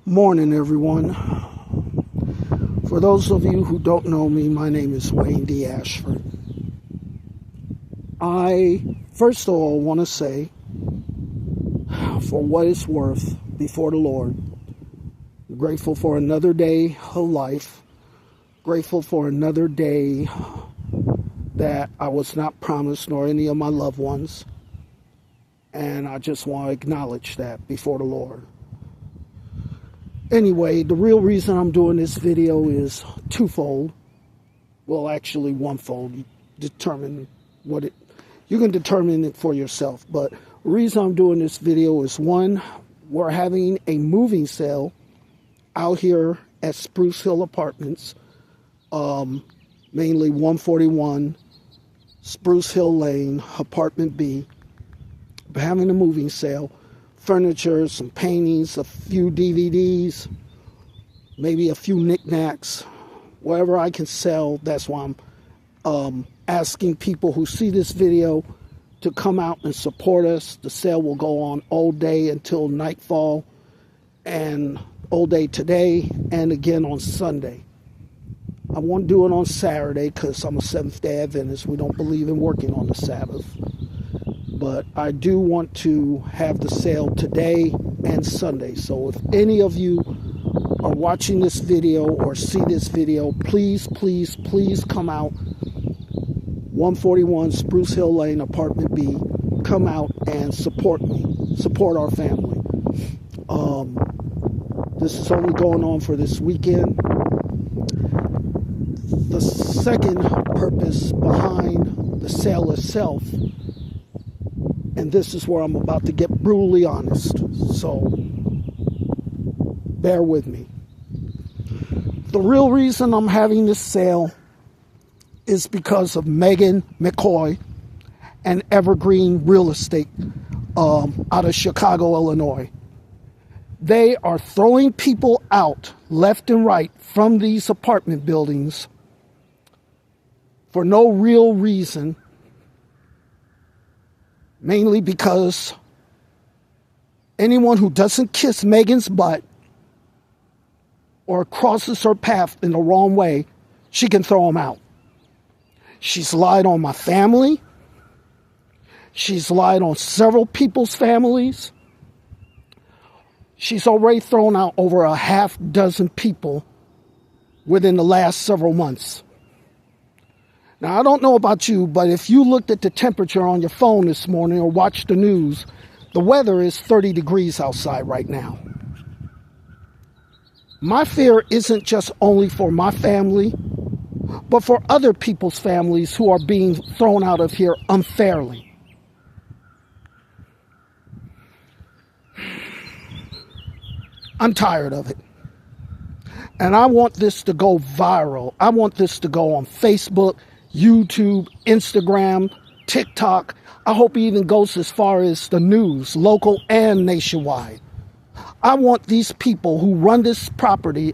Morning, everyone. For those of you who don't know me, my name is Wayne D. Ashford. I, first of all, want to say, for what it's worth before the Lord, I'm grateful for another day of life, grateful for another day that I was not promised, nor any of my loved ones, and I just want to acknowledge that before the Lord. Anyway, the real reason I'm doing this video is twofold. Well, actually onefold. You can determine it for yourself. But the reason I'm doing this video is, one, we're having a moving sale out here at Spruce Hill Apartments, mainly 141 Spruce Hill Lane, Apartment B. We're having a moving sale. Furniture, some paintings, a few DVDs, maybe a few knickknacks, whatever I can sell. That's why I'm asking people who see this video to come out and support us. The sale will go on all day until nightfall, and all day today, and again on Sunday. I won't do it on Saturday because I'm a Seventh-day Adventist. We don't believe in working on the Sabbath. But I do want to have the sale today and Sunday. So if any of you are watching this video or see this video, please, please, please come out. 141 Spruce Hill Lane, Apartment B. Come out and support me. Support our family. This is only going on for this weekend. The second purpose behind the sale itself, and this is where I'm about to get brutally honest, so bear with me. The real reason I'm having this sale is because of Megan McCoy and Evergreen Real Estate out of Chicago, Illinois. They are throwing people out left and right from these apartment buildings for no real reason. Mainly because anyone who doesn't kiss Megan's butt or crosses her path in the wrong way, she can throw them out. She's lied on my family. She's lied on several people's families. She's already thrown out over a half dozen people within the last several months. Now, I don't know about you, but if you looked at the temperature on your phone this morning or watched the news, the weather is 30 degrees outside right now. My fear isn't just only for my family, but for other people's families who are being thrown out of here unfairly. I'm tired of it. And I want this to go viral. I want this to go on Facebook, YouTube, Instagram, TikTok. I hope it even goes as far as the news, local and nationwide. I want these people who run this property,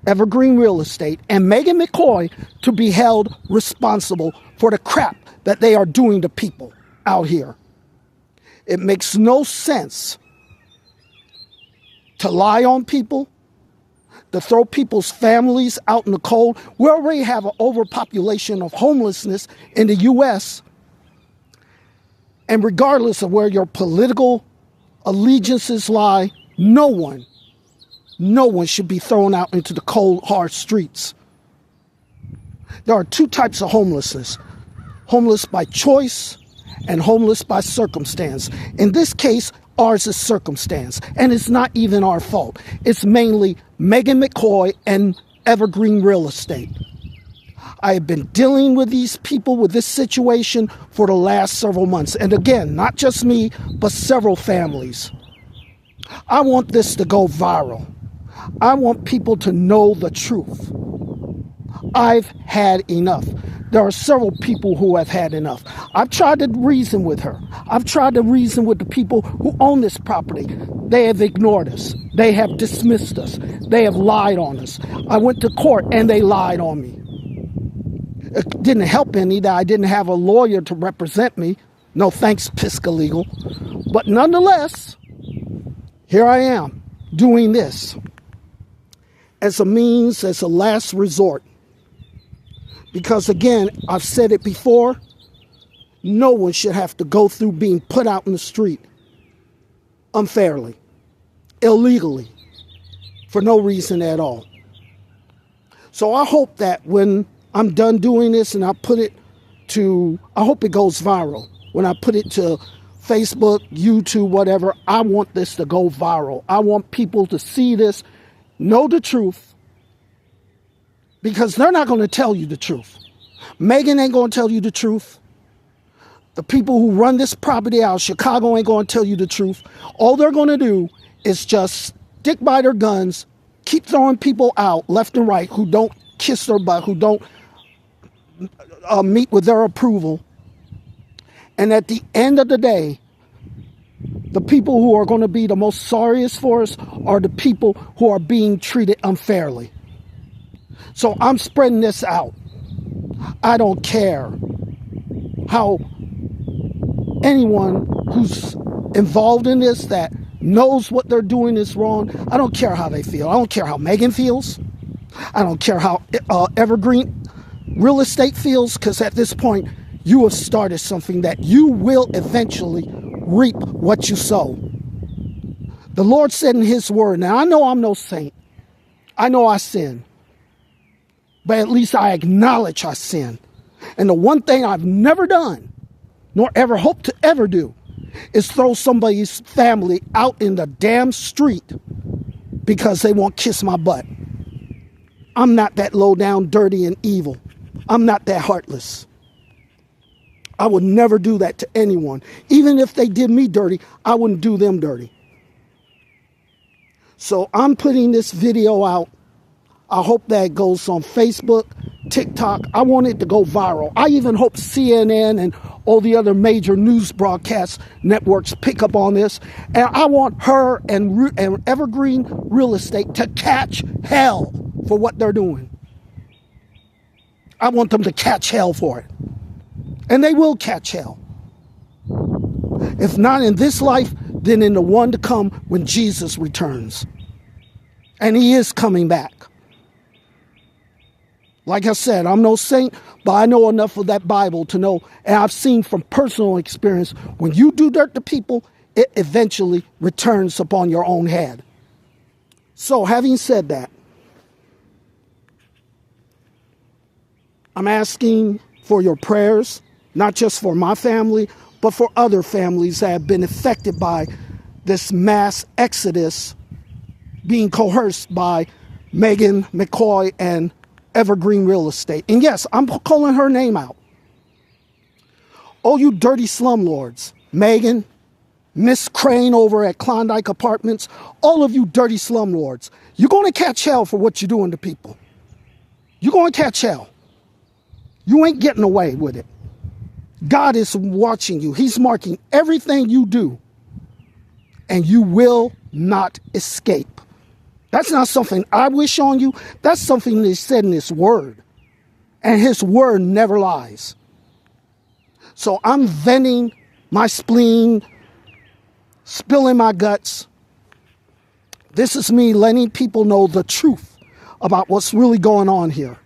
Evergreen Real Estate, and Megan McCoy to be held responsible for the crap that they are doing to people out here. It makes no sense to lie on people, to throw people's families out in the cold. We already have an overpopulation of homelessness in the U.S. And regardless of where your political allegiances lie, no one should be thrown out into the cold, hard streets. There are two types of homelessness: homeless by choice and homeless by circumstance. In this case, ours is circumstance, and it's not even our fault. It's mainly Megan McCoy and Evergreen Real Estate. I have been dealing with these people, with this situation, for the last several months. And again, not just me, but several families. I want this to go viral. I want people to know the truth. I've had enough. There are several people who have had enough. I've tried to reason with her. I've tried to reason with the people who own this property. They have ignored us. They have dismissed us. They have lied on us. I went to court and they lied on me. It didn't help any that I didn't have a lawyer to represent me. No thanks, Pisca Legal. But nonetheless, here I am doing this. as a means, as a last resort. Because again, I've said it before, no one should have to go through being put out in the street unfairly, illegally, for no reason at all. So I hope that when I'm done doing this and I hope it goes viral. When I put it to Facebook, YouTube, whatever, I want this to go viral. I want people to see this, know the truth, because they're not going to tell you the truth. Megan ain't going to tell you the truth. The people who run this property out of Chicago ain't going to tell you the truth. All they're going to do is just stick by their guns, keep throwing people out left and right who don't kiss their butt, who don't meet with their approval. And at the end of the day, the people who are going to be the most sorriest for us are the people who are being treated unfairly. So I'm spreading this out. I don't care how anyone who's involved in this that knows what they're doing is wrong. I don't care how they feel. I don't care how Megan feels. I don't care how Evergreen Real Estate feels, because at this point, you have started something that you will eventually reap what you sow. The Lord said in his word, now I know I'm no saint. I know I sin. But at least I acknowledge I sin. And the one thing I've never done, nor ever hope to ever do, is throw somebody's family out in the damn street because they won't kiss my butt. I'm not that low down, dirty, and evil. I'm not that heartless. I would never do that to anyone. Even if they did me dirty, I wouldn't do them dirty. So I'm putting this video out. I hope that it goes on Facebook, TikTok. I want it to go viral. I even hope CNN and all the other major news broadcast networks pick up on this. And I want her and Evergreen Real Estate to catch hell for what they're doing. I want them to catch hell for it. And they will catch hell. If not in this life, then in the one to come when Jesus returns. And he is coming back. Like I said, I'm no saint, but I know enough of that Bible to know, and I've seen from personal experience, when you do dirt to people, it eventually returns upon your own head. So having said that, I'm asking for your prayers, not just for my family, but for other families that have been affected by this mass exodus being coerced by Megan McCoy and Evergreen Real Estate. And yes, I'm calling her name out. Oh, you dirty slumlords. Megan, Miss Crane over at Klondike Apartments, all of you dirty slumlords, you're going to catch hell for what you're doing to people. You're going to catch hell. You ain't getting away with it. God is watching you. He's marking everything you do, and you will not escape. That's not something I wish on you. That's something that he said in his word. And his word never lies. So I'm venting my spleen, spilling my guts. This is me letting people know the truth about what's really going on here.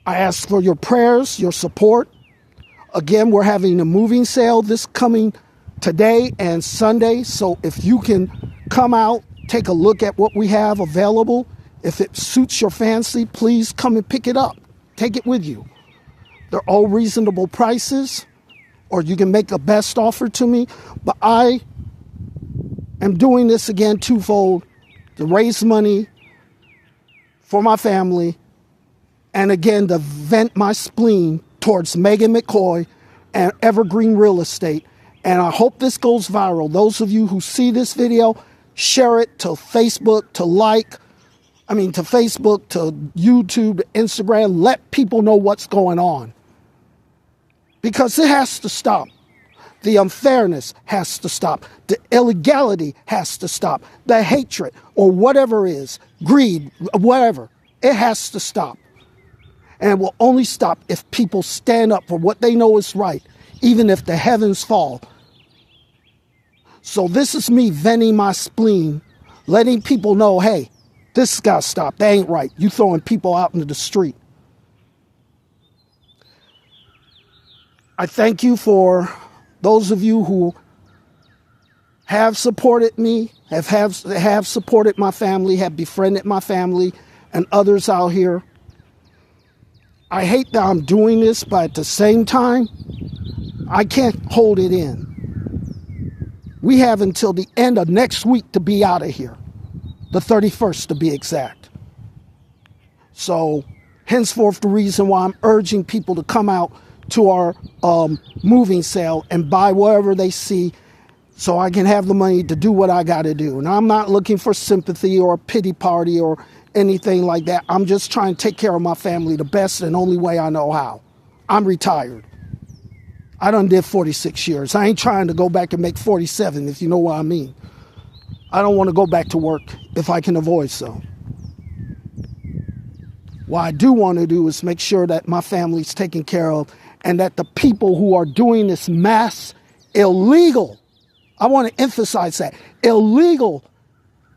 I ask for your prayers, your support. Again, we're having a moving sale this coming today and Sunday. So if you can come out, take a look at what we have available. If it suits your fancy, please come and pick it up. Take it with you. They're all reasonable prices, or you can make a best offer to me. But I am doing this again twofold, to raise money for my family, and again to vent my spleen towards Megan McCoy and Evergreen Real Estate. And I hope this goes viral. Those of you who see this video, share it to Facebook, to Facebook, to YouTube, to Instagram. Let people know what's going on. Because it has to stop. The unfairness has to stop. The illegality has to stop. The hatred or whatever is, greed, whatever, it has to stop. And it will only stop if people stand up for what they know is right, even if the heavens fall. So this is me venting my spleen letting people know, hey, this has got to stop. That ain't right. You throwing people out into the street. I thank you for those of you who have supported me, have supported my family, have befriended my family and others out here. I hate that I'm doing this, but at the same time, I can't hold it in. We have until the end of next week to be out of here, the 31st to be exact. So, henceforth, the reason why I'm urging people to come out to our moving sale and buy whatever they see so I can have the money to do what I got to do. And I'm not looking for sympathy or a pity party or anything like that. I'm just trying to take care of my family the best and only way I know how. I'm retired. I done did 46 years. I ain't trying to go back and make 47, if you know what I mean. I don't want to go back to work if I can avoid so. What I do want to do is make sure that my family's taken care of and that the people who are doing this mass illegal, I want to emphasize that, illegal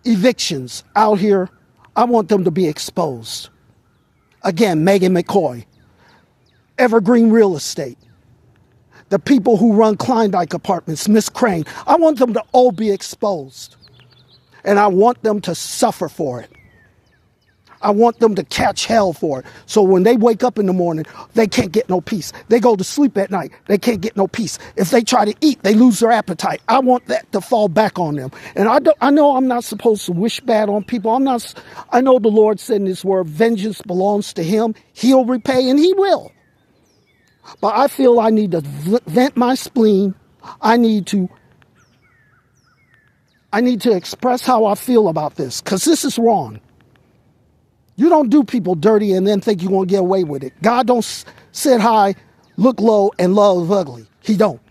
evictions out here, I want them to be exposed. Again, Megan McCoy, Evergreen Real Estate, the people who run Klondike Apartments, Miss Crane, I want them to all be exposed. And I want them to suffer for it. I want them to catch hell for it. So when they wake up in the morning, they can't get no peace. They go to sleep at night, they can't get no peace. If they try to eat, they lose their appetite. I want that to fall back on them. And I know I'm not supposed to wish bad on people. I know the Lord said in his word, vengeance belongs to him. He'll repay, and he will. But I feel I need to vent my spleen. I need to express how I feel about this, because this is wrong. You don't do people dirty and then think you're going to get away with it. God don't sit high, look low, and love ugly. He don't.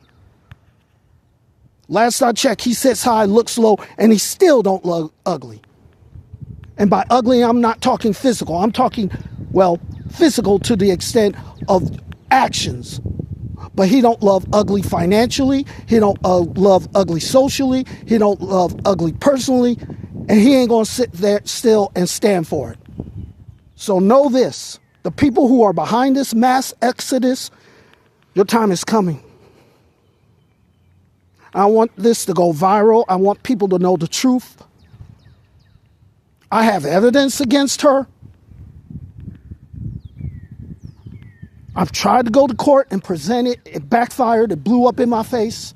Last I checked, he sits high, looks low, and he still don't love ugly. And by ugly, I'm not talking physical. I'm talking, well, physical to the extent of actions. But he don't love ugly financially. He don't love ugly socially. He don't love ugly personally. And he ain't going to sit there still and stand for it. So know this, the people who are behind this mass exodus, your time is coming. I want this to go viral. I want people to know the truth. I have evidence against her. I've tried to go to court and present it. It backfired. It blew up in my face.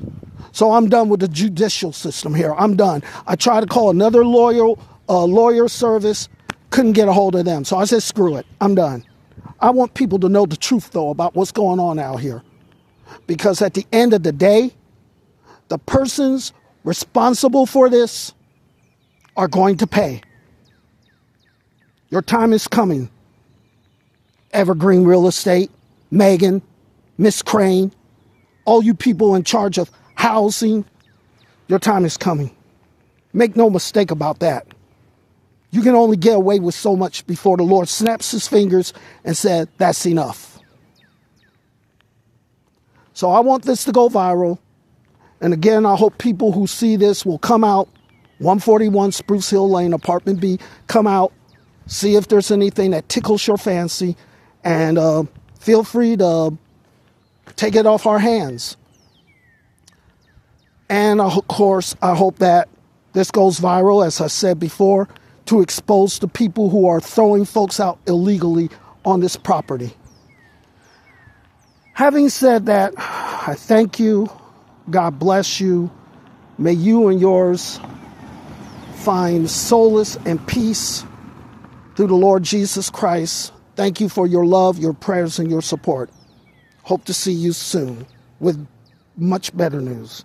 So I'm done with the judicial system here. I'm done. I tried to call another lawyer service. Couldn't get a hold of them. So I said, screw it. I'm done. I want people to know the truth, though, about what's going on out here. Because at the end of the day, the persons responsible for this are going to pay. Your time is coming. Evergreen Real Estate, Megan, Miss Crane, all you people in charge of housing, your time is coming. Make no mistake about that. You can only get away with so much before the Lord snaps his fingers and said, that's enough. So I want this to go viral. And again, I hope people who see this will come out, 141 Spruce Hill Lane, Apartment B, come out, see if there's anything that tickles your fancy, and feel free to take it off our hands. And of course, I hope that this goes viral, as I said before, to expose the people who are throwing folks out illegally on this property. Having said that, I thank you. God bless you. May you and yours find solace and peace through the Lord Jesus Christ. Thank you for your love, your prayers, and your support. Hope to see you soon with much better news.